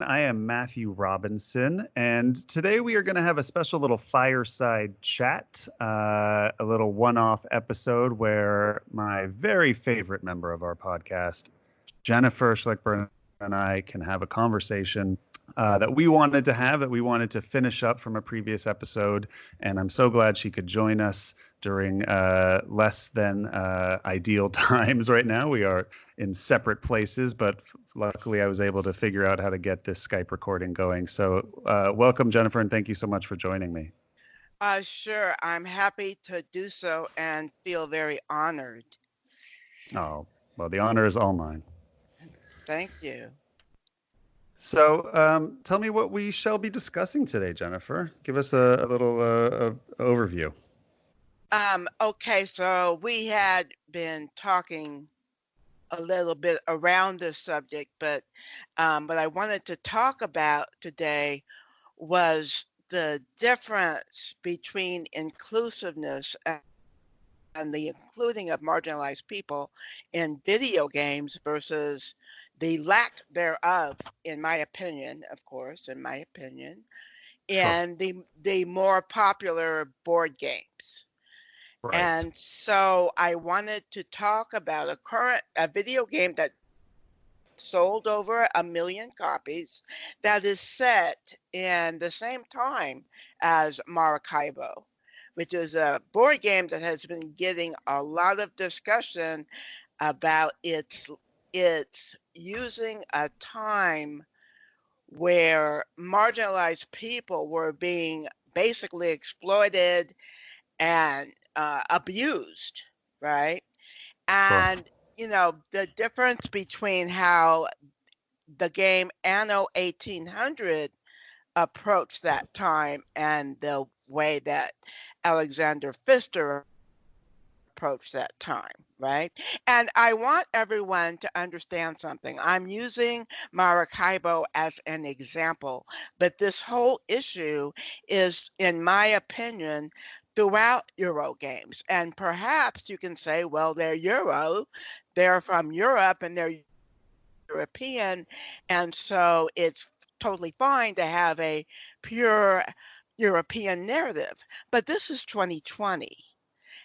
I am Matthew Robinson, and today we are going to have a special little fireside chat, a little one-off episode where my very favorite member of our podcast, Jennifer Schlickburn, and I can have a conversation that we wanted to have, that we wanted to finish up from a previous episode, and I'm so glad she could join us during less than ideal times right now. We are in separate places, but luckily I was able to figure out how to get this Skype recording going. So welcome, Jennifer, and thank you so much for joining me. Sure. I'm happy to do so and feel very honored. Oh, well, the honor is all mine. Thank you. So tell me what we shall be discussing today, Jennifer. Give us a little overview. Okay, so we had been talking a little bit around this subject, but what I wanted to talk about today was the difference between inclusiveness and the including of marginalized people in video games versus the lack thereof, in my opinion, of course, in my opinion, Sure. and the more popular board games. Right. And so I wanted to talk about a video game that sold over 1 million copies that is set in the same time as Maracaibo, which is a board game that has been getting a lot of discussion about its using a time where marginalized people were being basically exploited and abused, right? Sure. And the difference between how the game Anno 1800 approached that time and the way that Alexander Pfister approach that time, right? And I want everyone to understand something. I'm using Maracaibo as an example, but this whole issue is, in my opinion, throughout Euro games. And perhaps you can say, well, they're Euro, they're from Europe and they're European, and so it's totally fine to have a pure European narrative. But this is 2020.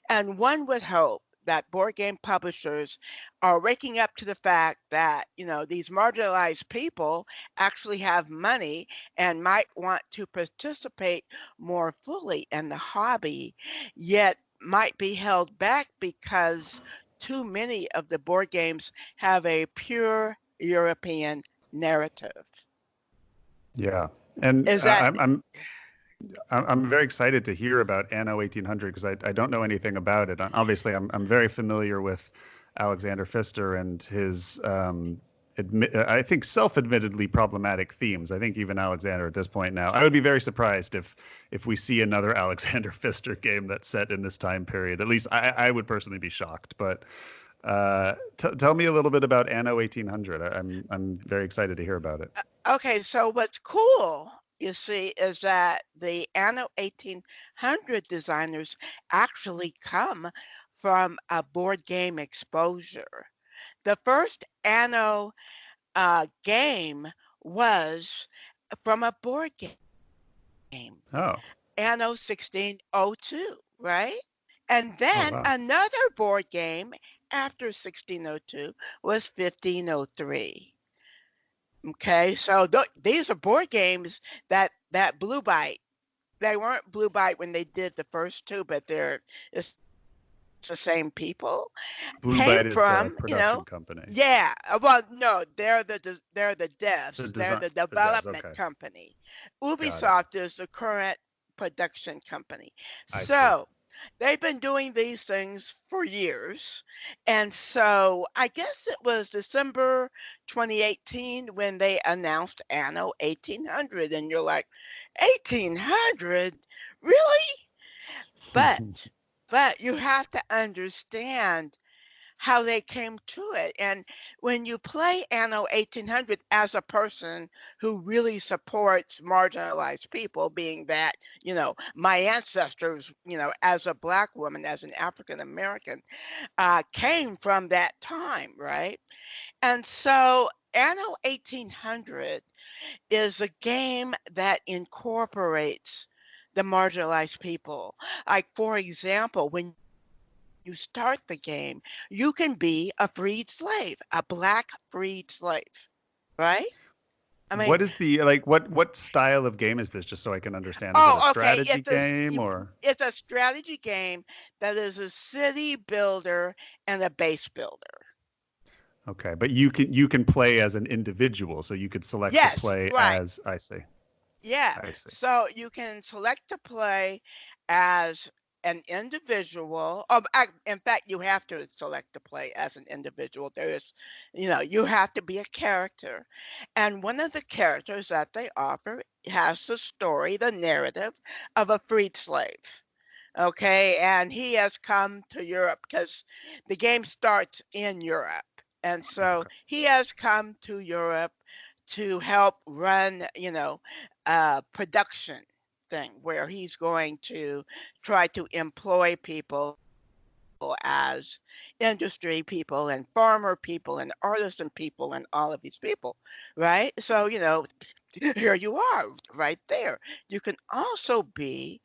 And one would hope that board game publishers are waking up to the fact that, these marginalized people actually have money and might want to participate more fully in the hobby, yet might be held back because too many of the board games have a pure European narrative. Yeah. And Is that I'm very excited to hear about Anno 1800 because I don't know anything about it. Obviously, I'm very familiar with Alexander Pfister and his I think self-admittedly problematic themes. I think even Alexander at this point now. I would be very surprised if we see another Alexander Pfister game that's set in this time period. At least I would personally be shocked. But tell me a little bit about Anno 1800. I'm very excited to hear about it. okay? So what's cool, you see, is that the Anno 1800 designers actually come from a board game exposure. The first Anno game was from a board game, Oh, Anno 1602, right? And oh then wow. another board game after 1602 was 1503. Okay, so these are board games that Blue Byte. They weren't Blue Byte when they did the first two, but it's the same people. Blue Came Byte is the from, production company. yeah. Well, no, they're the The devs. They're design, the the devs. development Okay, company. got it. Ubisoft is the current production company. I see. So they've been doing these things for years. And so I guess it was December 2018 when they announced Anno 1800. And you're like, 1800? Really? But you have to understand how they came to it. And when you play Anno 1800 as a person who really supports marginalized people, being that, my ancestors, as a Black woman, as an African American, came from that time, right? And so Anno 1800 is a game that incorporates the marginalized people. Like, for example, when you start the game, you can be a freed slave, a Black freed slave, right? I mean, What is the like what style of game is this, just so I can understand? Is it a oh, okay. strategy game or It's a strategy game that is a city builder and a base builder. okay, but you can play as an individual, so you could select to Yes, play right. as I see. Yeah. I see. So you can select to play as an individual. In fact, you have to select to play as an individual. There is, you have to be a character. And one of the characters that they offer has the story, the narrative of a freed slave. Okay. And he has come to Europe because the game starts in Europe. And so Okay. he has come to Europe to help run, production thing where he's going to try to employ people as industry people and farmer people and artisan people and all of these people, right? So, here you are right there. You can also be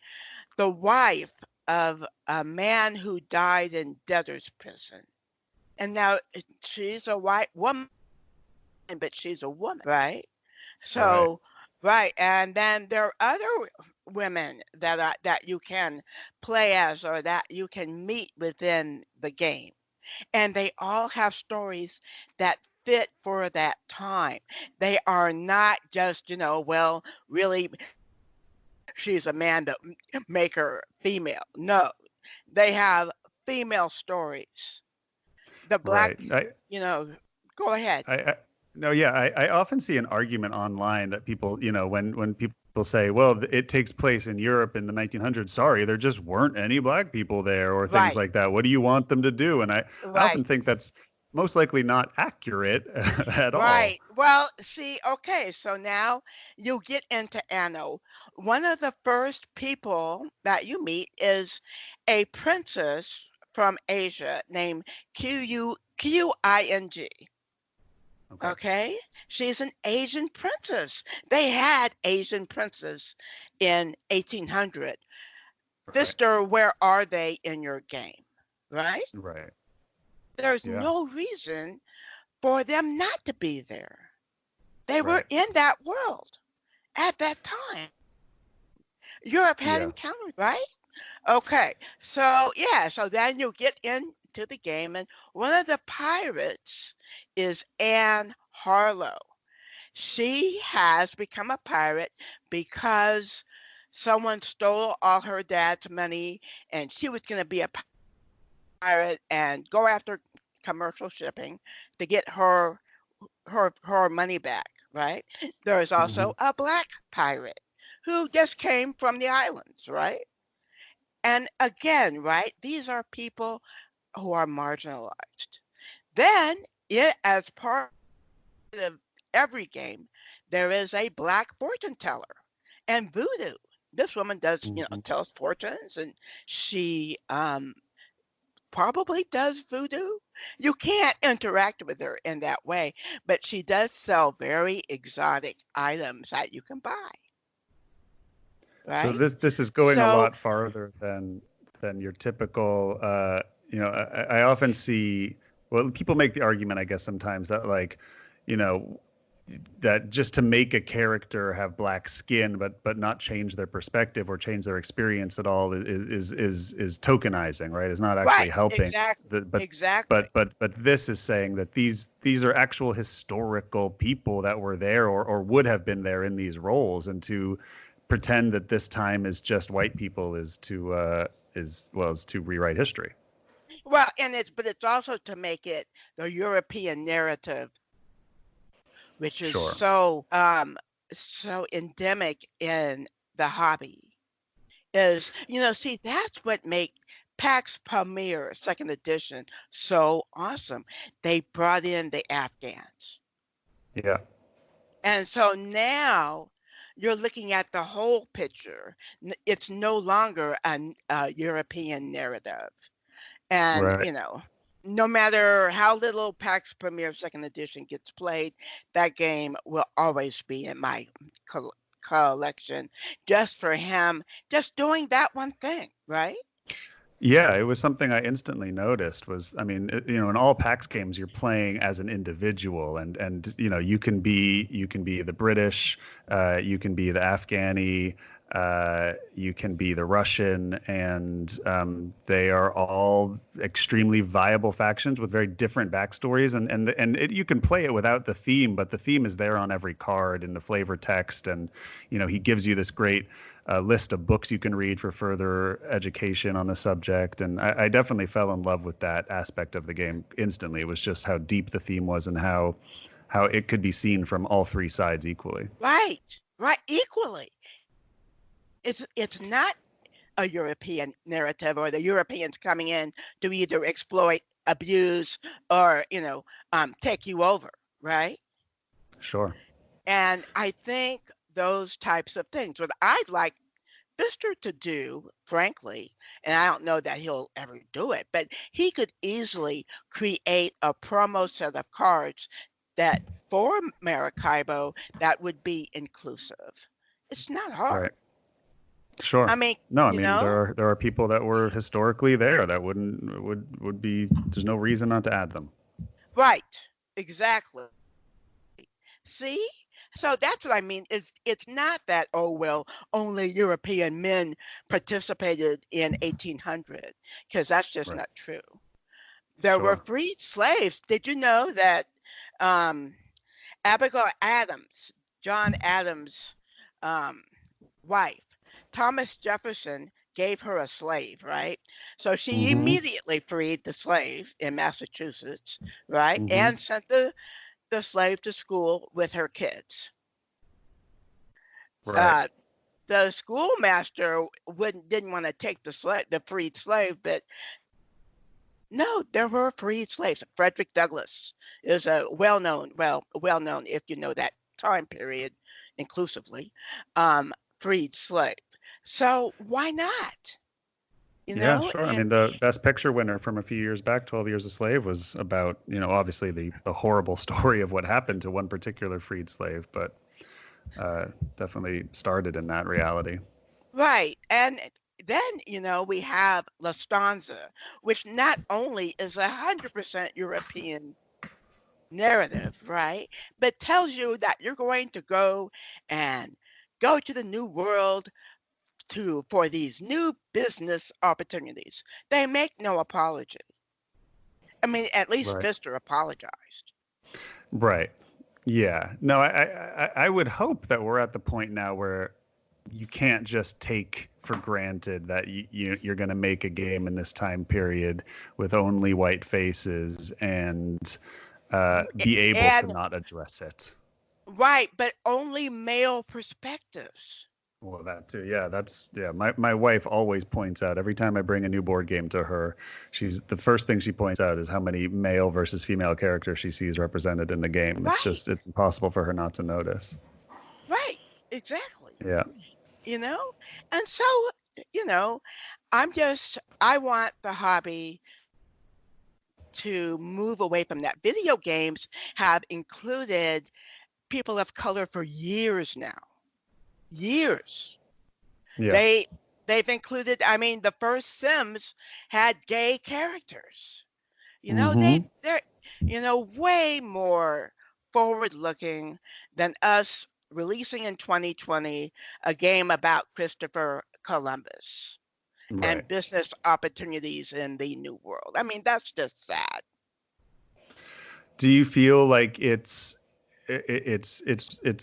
the wife of a man who died in debtor's prison. And now she's a white woman, but she's a woman, right? Right. So, right, and then there are other women that you can play as or that you can meet within the game, and they all have stories that fit for that time. They are not just, well, really, she's a man, but make her female. No, they have female stories. The black, Right. you know, go ahead. I no, yeah, I often see an argument online that people, when people say, well, it takes place in Europe in the 1900s. Sorry, there just weren't any black people there, or things Right, like that. What do you want them to do? And I right. often think that's most likely not accurate at all. Right. Well, see, okay, so now you get into Anno. One of the first people that you meet is a princess from Asia named Qing. Okay. Okay? She's an Asian princess. They had Asian princes in 1800. Right. Sister, where are they in your game? Right? Right. There's Yeah. no reason for them not to be there. They were Right. in that world at that time. Europe had Yeah. encountered, right? Okay, so yeah, so then you get into the game, and one of the pirates is Anne Harlow. She has become a pirate because someone stole all her dad's money, and she was going to be a pirate and go after commercial shipping to get her money back, right? There is Hmm. also a black pirate who just came from the islands, right? And again, right, these are people who are marginalized. Then, as part of every game, there is a black fortune teller and voodoo. This woman does, Hmm. tells fortunes, and she probably does voodoo. You can't interact with her in that way, but she does sell very exotic items that you can buy, So right? this is going a So, lot farther than your typical. I often see. Well, people make the argument, I guess, sometimes that like, you know, that just to make a character have black skin, but not change their perspective or change their experience at all is tokenizing, right? Is not actually right, helping. exactly, The, exactly. but this is saying that these are actual historical people that were there or would have been there in these roles, and to pretend that this time is just white people is to rewrite history. Well, but it's also to make it the European narrative, which is Sure. so endemic in the hobby. Is see, that's what make Pax Pamir second edition so awesome. They brought in the Afghans, Yeah. and so now you're looking at the whole picture. It's no longer a European narrative, and Right. no matter how little PAX Premier Second Edition gets played, that game will always be in my collection, just for him, just doing that one thing, right? Yeah, it was something I instantly noticed was, I mean, in all PAX games, you're playing as an individual, and you can be the British, you can be the Afghani, you can be the Russian, and they are all extremely viable factions with very different backstories, and you can play it without the theme, but the theme is there on every card in the flavor text, and he gives you this great list of books you can read for further education on the subject. And I definitely fell in love with that aspect of the game instantly. It was just how deep the theme was and how it could be seen from all three sides equally. Right, equally. It's not a European narrative or the Europeans coming in to either exploit, abuse, or take you over, right? Sure. And I think those types of things, what I'd like Pfister to do, frankly, and I don't know that he'll ever do it, but he could easily create a promo set of cards that for Maracaibo that would be inclusive. It's not hard. Right. Sure. I mean, No, I mean there are people that were historically there that would be, there's no reason not to add them. Right. Exactly. See? So that's what I mean. It's not that, oh, well, only European men participated in 1800, because that's just Right. not true. There were Sure. freed slaves. Did you know that Abigail Adams, John Adams' wife, Thomas Jefferson gave her a slave, right? So she Mm-hmm. immediately freed the slave in Massachusetts, right? Mm-hmm. And sent the slave to school with her kids. Right. The schoolmaster didn't want to take the freed slave, but no, there were freed slaves. Frederick Douglass is a well-known if you know that time period inclusively, freed slave. So why not? Yeah, sure. I And mean, the Best Picture winner from a few years back, 12 Years a Slave, was about, obviously the horrible story of what happened to one particular freed slave, but definitely started in that reality. right. And then, we have La Stanza, which not only is 100% European narrative, right? But tells you that you're going to go to the new world for these new business opportunities. They make no apology. I mean, at least Right. Pfister apologized. Right. Yeah. No, I would hope that we're at the point now where you can't just take for granted that you're going to make a game in this time period with only white faces and be able to And not address it. right, but only male perspectives. Well, that too. Yeah. My wife always points out every time I bring a new board game to her, the first thing she points out is how many male versus female characters she sees represented in the game. Right. It's impossible for her not to notice. Right, exactly. Yeah. And so, I want the hobby to move away from that. Video games have included people of color for years now. Years. Yeah. They've included, I mean, the first Sims had gay characters. They're way more forward looking than us releasing in 2020 a game about Christopher Columbus Right. and business opportunities in the new world. I mean, that's just sad. Do you feel like it's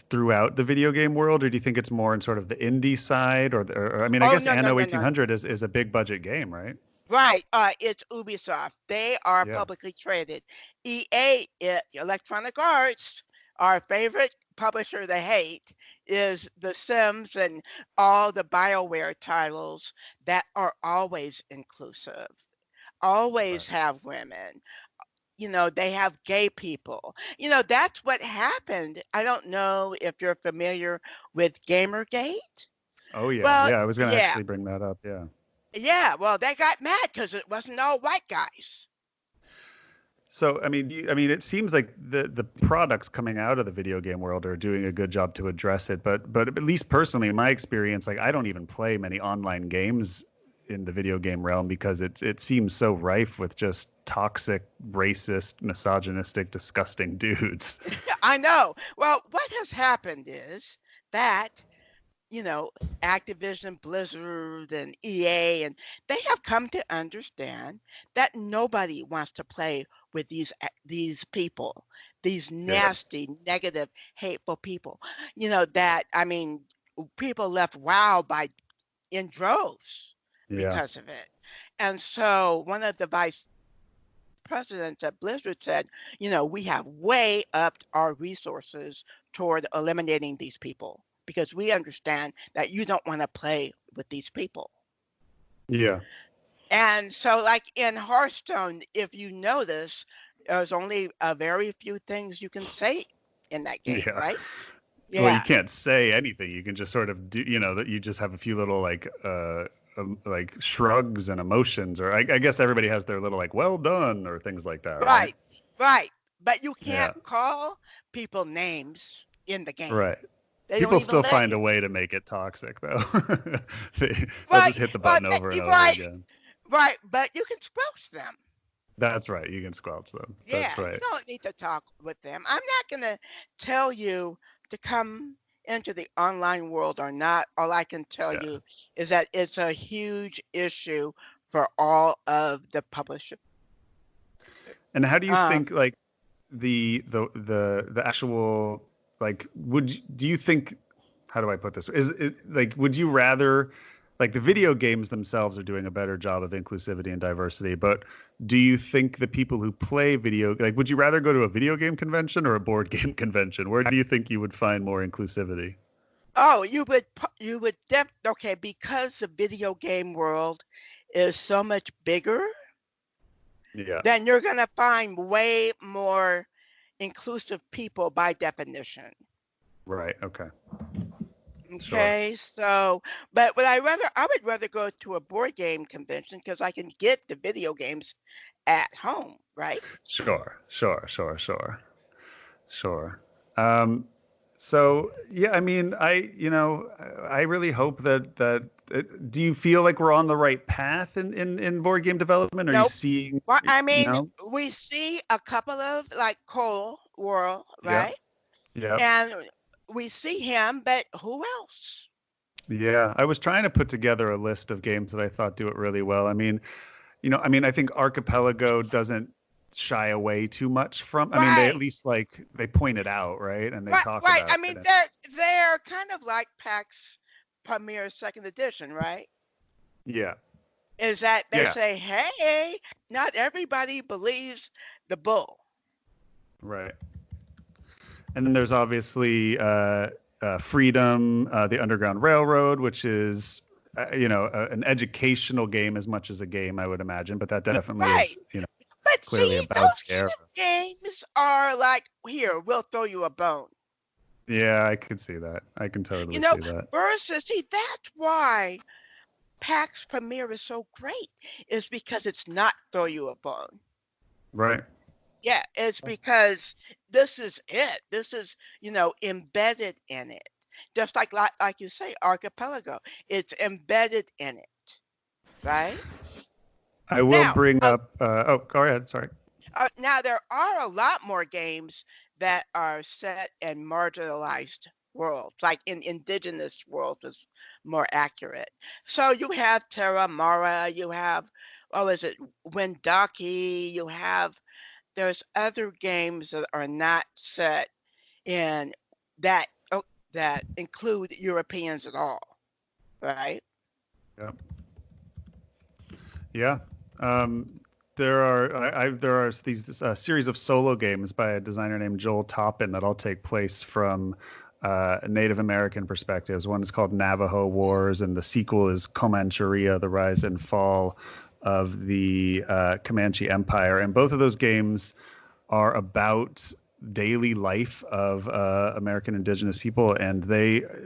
throughout the video game world, or do you think it's more in sort of the indie side, or I mean, I guess No, Anno no, 1800 is a big budget game, right? Right. It's Ubisoft. They are Yeah. publicly traded. EA, Electronic Arts, our favorite publisher they hate, is The Sims and all the BioWare titles that are always inclusive, always Right. have women. They have gay people. That's what happened. I don't know if you're familiar with Gamergate. Oh yeah. Well, Yeah. I was gonna yeah. actually bring that up. Yeah. Yeah, well, they got mad because it wasn't all white guys. So, I mean, it seems like the products coming out of the video game world are doing a good job to address it. But at least personally, in my experience, like I don't even play many online games in the video game realm because it seems so rife with just toxic, racist, misogynistic, disgusting dudes. I know. Well, what has happened is that, Activision, Blizzard, and EA, and they have come to understand that nobody wants to play with these people, these Yeah. nasty, negative, hateful people. That I mean, people left WoW in droves Yeah. because of it. And so one of the vice presidents at Blizzard said, we have way upped our resources toward eliminating these people because we understand that you don't want to play with these people. Yeah. And so, like in Hearthstone, if you notice, there's only a very few things you can say in that game, Yeah. right? Well, you Yeah. can't say anything. You can just sort of do, that you just have a few little like shrugs and emotions, or I guess everybody has their little like "well done" or things like that, right? Right. Right. But you Yeah. can't call people names in the game. Right. They don't People even still let find you. a way to make it toxic, though. They'll Right. just hit the Well, button over and over right. again. Right. But you can squelch them. That's right. You can squelch them. Yeah, That's you right. don't need to talk with them. I'm not going to tell you to come into the online world or not. All I can tell Yeah. you is that it's a huge issue for all of the publishers. And how do you Um, think like the actual like do you think, how do I put this? Is it like, would you rather, like the video games themselves are doing a better job of inclusivity and diversity, but do you think the people who play like would you rather go to a video game convention or a board game convention? Where do you think you would find more inclusivity? oh, okay, because the video game world is so much bigger, Yeah. then you're going to find way more inclusive people by definition. Right. Okay. Sure. Okay, so, but I would rather go to a board game convention because I can get the video games at home, right? Sure. Sure. So yeah, I mean, I really hope that do you feel like we're on the right path in board game development? Are you Nope. seeing, Well, I mean, no? we see a couple of like Cole World, Yeah. right? Yeah. And we see him, but who else? Yeah. I was trying to put together a list of games that I thought do it really well. I mean, I think Archipelago doesn't shy away too much from, I mean, they at Right, least like they point it out, right? And they right, talk right. I about mean, it. they're kind of like PAX Premier Second Edition, right? Yeah. Is that they Yeah. say, hey, not everybody believes the bull. Right. And then there's obviously Freedom, the Underground Railroad, which is, an educational game as much as a game, I would imagine. But that definitely Right. is, But clearly see, about those the kind era. of games are like, here, we'll throw you a bone. Yeah, I could see that. I can totally see that. Versus, see, that's why PAX Premier is so great, is because it's not throw you a bone. Right. Yeah, it's because this is it. This is, embedded in it. Just like you say, Archipelago, it's embedded in it, right? I will Now, bring up. Oh, go ahead. Sorry. now there are a lot more games that are set in marginalized worlds, like in indigenous worlds is more accurate. So you have Terra Mara, you have, what was it, Wendake, there's other games that are not set in that that include Europeans at all, right? Yeah. Yeah. There are these series of solo games by a designer named Joel Toppin that all take place from Native American perspectives. One is called Navajo Wars, and the sequel is Comancheria: The Rise and Fall of the Comanche Empire. And both of those games are about daily life of American indigenous people. And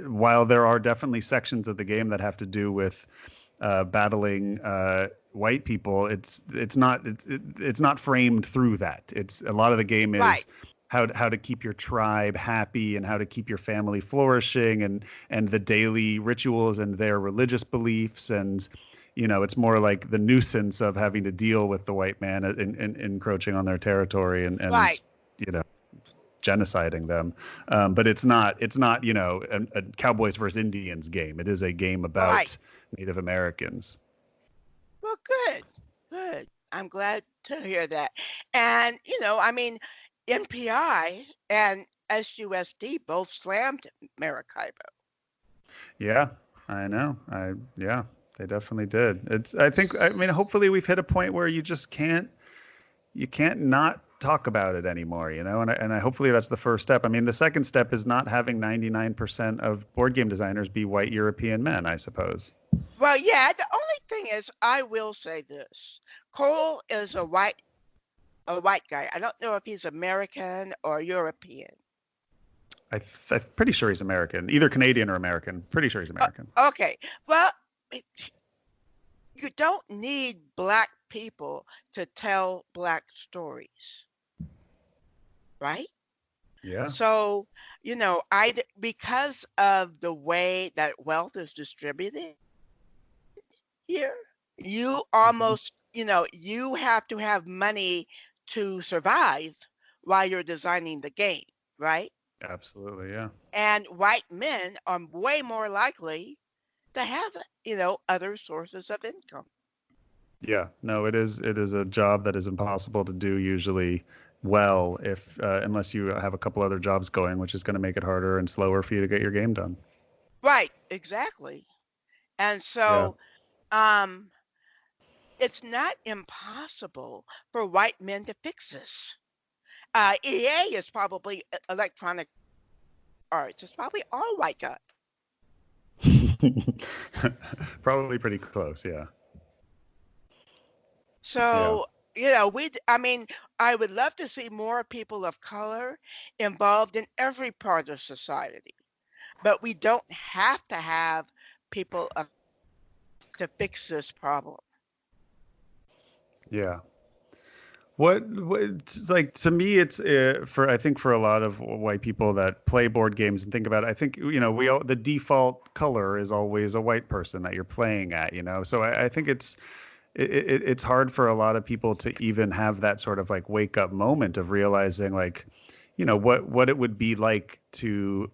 while there are definitely sections of the game that have to do with battling white people, it's not framed through that. It's a lot of the game Right. is how to keep your tribe happy and how to keep your family flourishing and the daily rituals and their religious beliefs. And it's more like the nuisance of having to deal with the white man encroaching on their territory and Right. genociding them. But it's not a Cowboys versus Indians game. It is a game about Right. Native Americans. Well, good. Good. I'm glad to hear that. And, I mean, NPI and SUSD both slammed Maracaibo. Yeah, I know. Yeah, they definitely did. I mean, hopefully we've hit a point where you can't not talk about it anymore, and I hopefully that's the first step. I mean, the second step is not having 99% of board game designers be white European men, I suppose. Well, yeah, the only thing is, I will say this. Cole is a white guy. I don't know if he's American or European. I'm pretty sure he's American, either Canadian or American. Pretty sure he's American. Okay. Well, you don't need Black people to tell Black stories, right? Yeah. So, because of the way that wealth is distributed here, you almost, you have to have money to survive while you're designing the game, right? Absolutely, yeah. And white men are way more likely to have, other sources of income. Yeah, no, it is a job that is impossible to do usually well if unless you have a couple other jobs going, which is going to make it harder and slower for you to get your game done. Right, exactly. And so it's not impossible for white men to fix this. EA is probably Electronic Arts. It's probably all white guys. Probably pretty close, yeah. So, I mean, I would love to see more people of color involved in every part of society, but we don't have to have people to fix this problem. Yeah. What like to me it's I think for a lot of white people that play board games and think about it, I think the default color is always a white person that you're playing at, so I think it's hard for a lot of people to even have that sort of like wake up moment of realizing like what it would be like to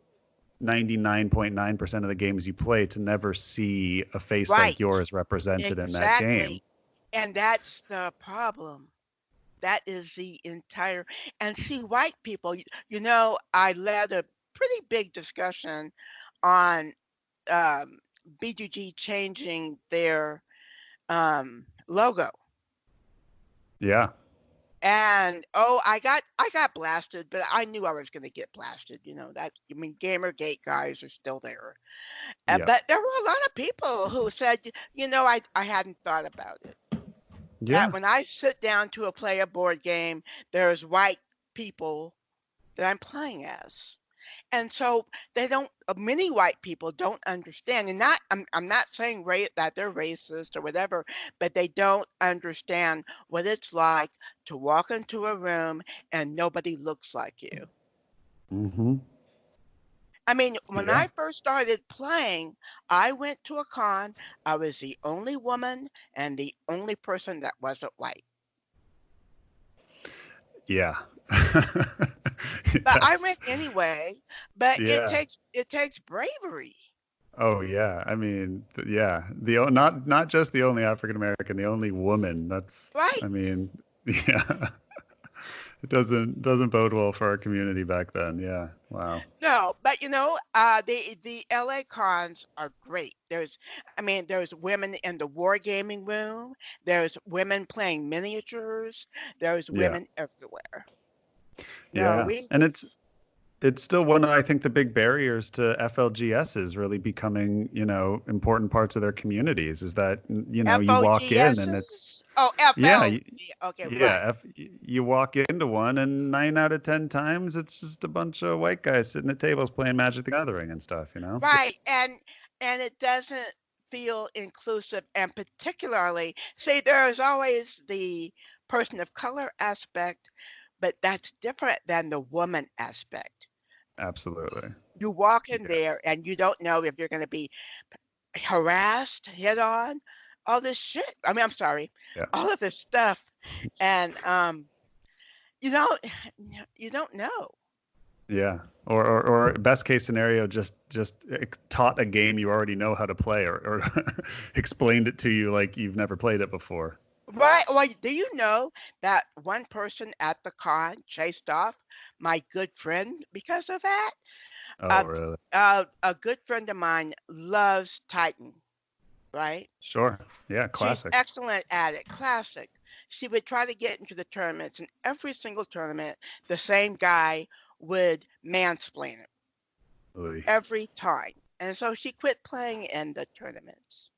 99.9% of the games you play to never see a face like yours represented in that game. And that's the problem. That is the entire, and see, white people, I led a pretty big discussion on BGG changing their logo. Yeah. And I got blasted, but I knew I was going to get blasted. Gamergate guys are still there. But there were a lot of people who said, I hadn't thought about it. Yeah. That when I sit down to play a board game, there's white people that I'm playing as. And so many white people don't understand, and I'm not saying that they're racist or whatever, but they don't understand what it's like to walk into a room and nobody looks like you. Mm-hmm. I mean, when I first started playing, I went to a con. I was the only woman and the only person that wasn't white. Yeah. But I went anyway. But it takes bravery. Oh yeah, I mean, yeah, not just the only African American, the only woman. That's right. I mean, yeah. It doesn't bode well for our community back then. Yeah. Wow. No, but the LA cons are great. There's women in the wargaming room. There's women playing miniatures. There's women everywhere. Yeah. And it's still one of, I think, the big barriers to FLGS is really becoming, important parts of their communities is that, you walk in and it's. Oh, FL. Yeah. Okay. Yeah. Right. You walk into one and 9 out of 10 times it's just a bunch of white guys sitting at tables playing Magic the Gathering and stuff, Right. And it doesn't feel inclusive, and particularly, see, there's always the person of color aspect, but that's different than the woman aspect. Absolutely. You walk in Yeah. there and you don't know if you're going to be harassed, hit on, all this shit. I mean, I'm sorry, Yeah. all of this stuff, and you don't, you don't know. Yeah. Or best case scenario, just taught a game you already know how to play, or explained it to you like you've never played it before. Right. Well, do you know that one person at the con chased off my good friend because of that? Oh, really? A good friend of mine loves Titan, right? Sure. Yeah. She's Classic. excellent at it, classic. She would try to get into the tournaments, and every single tournament, the same guy would mansplain it Oy. every time. And so she quit playing in the tournaments.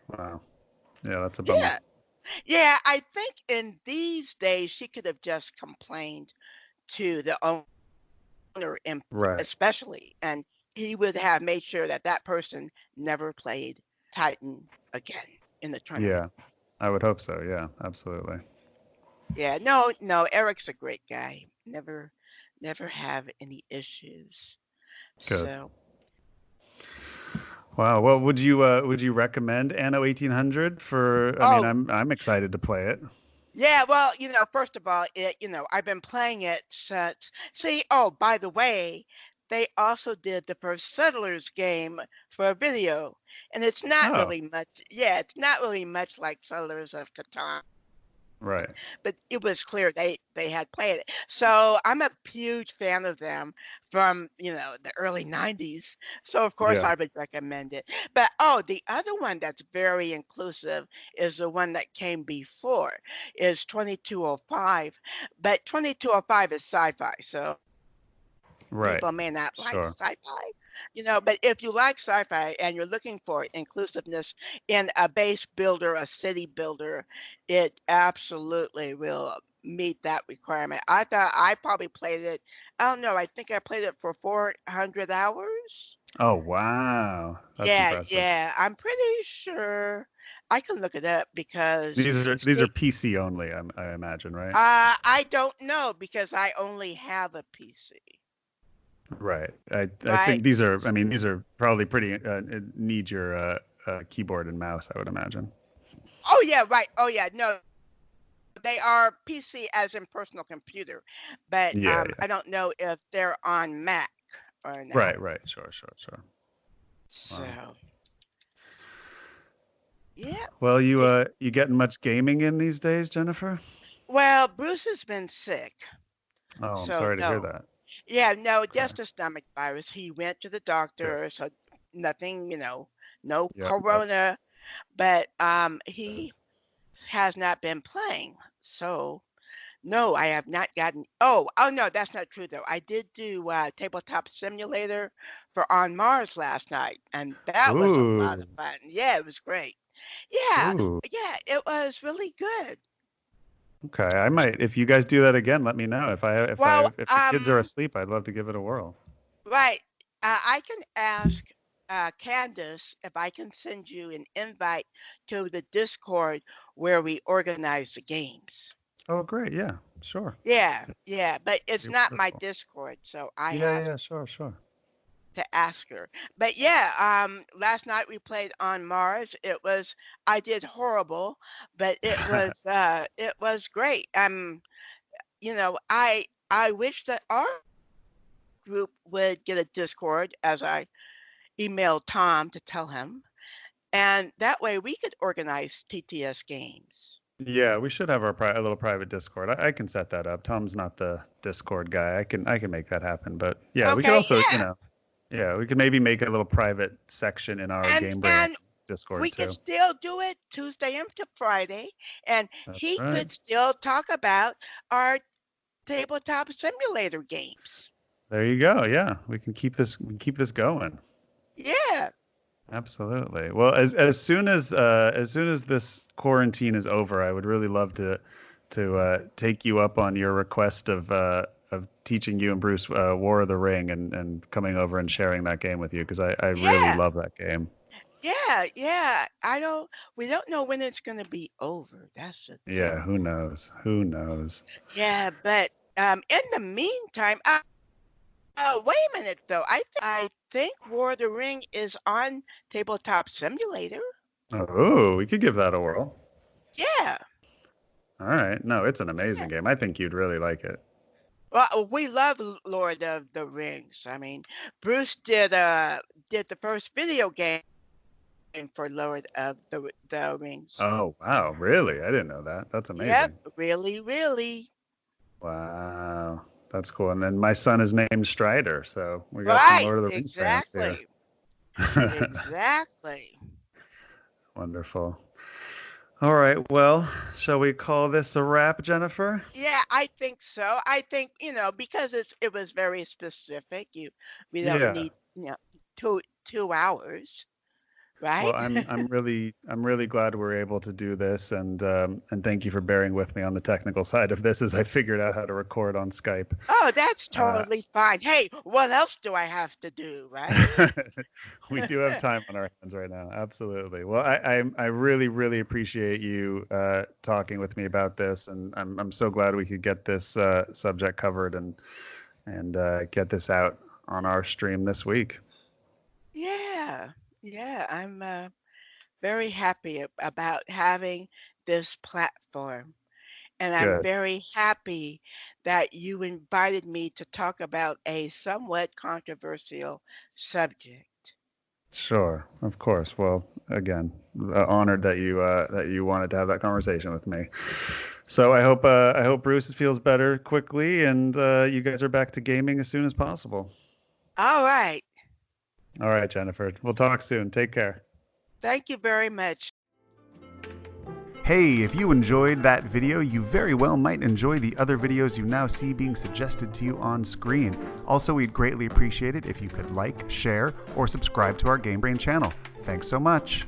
Wow. Yeah, that's a bummer. Yeah. Yeah, I think in these days she could have just complained to the owner, Right. especially, and he would have made sure that that person never played Titan again in the tournament. Yeah. I would hope so. Yeah, absolutely. Yeah, no, Eric's a great guy. Never have any issues. Good. So, Wow. Well, would you recommend Anno 1800 for? I mean, oh, I'm excited to play it. yeah, well, first of all, I've been playing it since. See, oh, by the way, they also did the first Settlers game for a video, and it's not Oh, really much. Yeah, it's not really much like Settlers of Catan, right. but it was clear they had played it. So I'm a huge fan of them from, the early 90s. So of course Yeah. I would recommend it. But oh, the other one that's very inclusive is the one that came before, is 2205. But 2205 is sci-fi. So Right. people may not like Sure. sci-fi, but if you like sci-fi and you're looking for inclusiveness in a base builder, a city builder, it absolutely will meet that requirement. I thought I probably played it, I don't know, I think I played it for 400 hours. Oh, wow. That's Yeah, impressive. yeah, I'm pretty sure I can look it up because These are PC only, I imagine, right? I don't know because I only have a PC, Right. I right? think these are. I mean, these are probably pretty. Need your keyboard and mouse, I would imagine. Oh yeah, right. Oh yeah, no, they are PC as in personal computer, but Yeah. Yeah. I don't know if they're on Mac or not. Right. Right. Sure. Sure. Sure. Wow. So yeah. Well, Did, you getting much gaming in these days, Jennifer? well, Bruce has been sick, Oh, I'm so sorry to hear no. that. Yeah, no, Okay. just a stomach virus. He went to the Good. doctor, so nothing, no Yep. Yep. corona, but he has not been playing. So no, I have not gotten. Oh no, that's not true though. I did do tabletop simulator for On Mars last night, and that was a lot of Ooh. fun. Yeah, it was great. Yeah, Ooh. yeah, it was really good. Okay. I might. If you guys do that again, let me know. Well, If the kids are asleep, I'd love to give it a whirl. right. I can ask Candace if I can send you an invite to the Discord where we organize the games. Oh, great. Yeah. Sure. Yeah, yeah, but it's Be not my wonderful. Discord, so I Yeah. have Yeah. Sure. Sure. to ask her. But yeah, last night we played on Mars. I did horrible, but it was great. I wish that our group would get a Discord as I emailed Tom to tell him, and that way we could organize TTS games. Yeah, we should have a little private Discord. I can set that up. Tom's not the Discord guy. I can make that happen. But yeah, we could Okay, also, yeah. yeah, we could maybe make a little private section in our And Game Brain and Discord we could too. still do it Tuesday into Friday, and That's he right. could still talk about our tabletop simulator games. There you go. Yeah, we can keep this going. Yeah. Absolutely. Well, as soon as this quarantine is over, I would really love to take you up on your request of teaching you and Bruce War of the Ring and coming over and sharing that game with you, because I really Yeah, love that game. yeah. We don't know when it's gonna be over. That's the Yeah, thing. who knows? Who knows? Yeah, but in the meantime, wait a minute though. I think War of the Ring is on Tabletop Simulator. Oh, we could give that a whirl. Yeah, All right. No, it's an amazing yeah. game. I think you'd really like it. Well, we love Lord of the Rings. I mean, Bruce did the first video game for Lord of the Rings. Oh, wow. Really? I didn't know that. That's Yep, amazing. really, really. Wow. That's cool. And then my son is named Strider, so we got some Right, Lord of the Rings fans here. exactly. Exactly. Wonderful. All right. Well, shall we call this a wrap, Jennifer? Yeah, I think so. I think, because it was very specific. We don't Yeah. need, 2 hours, Well, right? I'm really glad we're able to do this, and thank you for bearing with me on the technical side of this as I figured out how to record on Skype. Oh, that's Uh, totally fine. Hey, what else do I have to do, right? we do have time on our hands right now. Absolutely. Well, I really, really appreciate you talking with me about this, and I'm so glad we could get this subject covered and get this out on our stream this week. Yeah. Yeah, I'm very happy about having this platform. And I'm Good. very happy that you invited me to talk about a somewhat controversial subject. Sure, of course. Well, again, honored that you wanted to have that conversation with me. So I hope Bruce feels better quickly, and you guys are back to gaming as soon as possible. All right. All right, Jennifer. We'll talk soon. Take care. Thank you very much. Hey, if you enjoyed that video, you very well might enjoy the other videos you now see being suggested to you on screen. Also, we'd greatly appreciate it if you could like, share, or subscribe to our Game Brain channel. Thanks so much.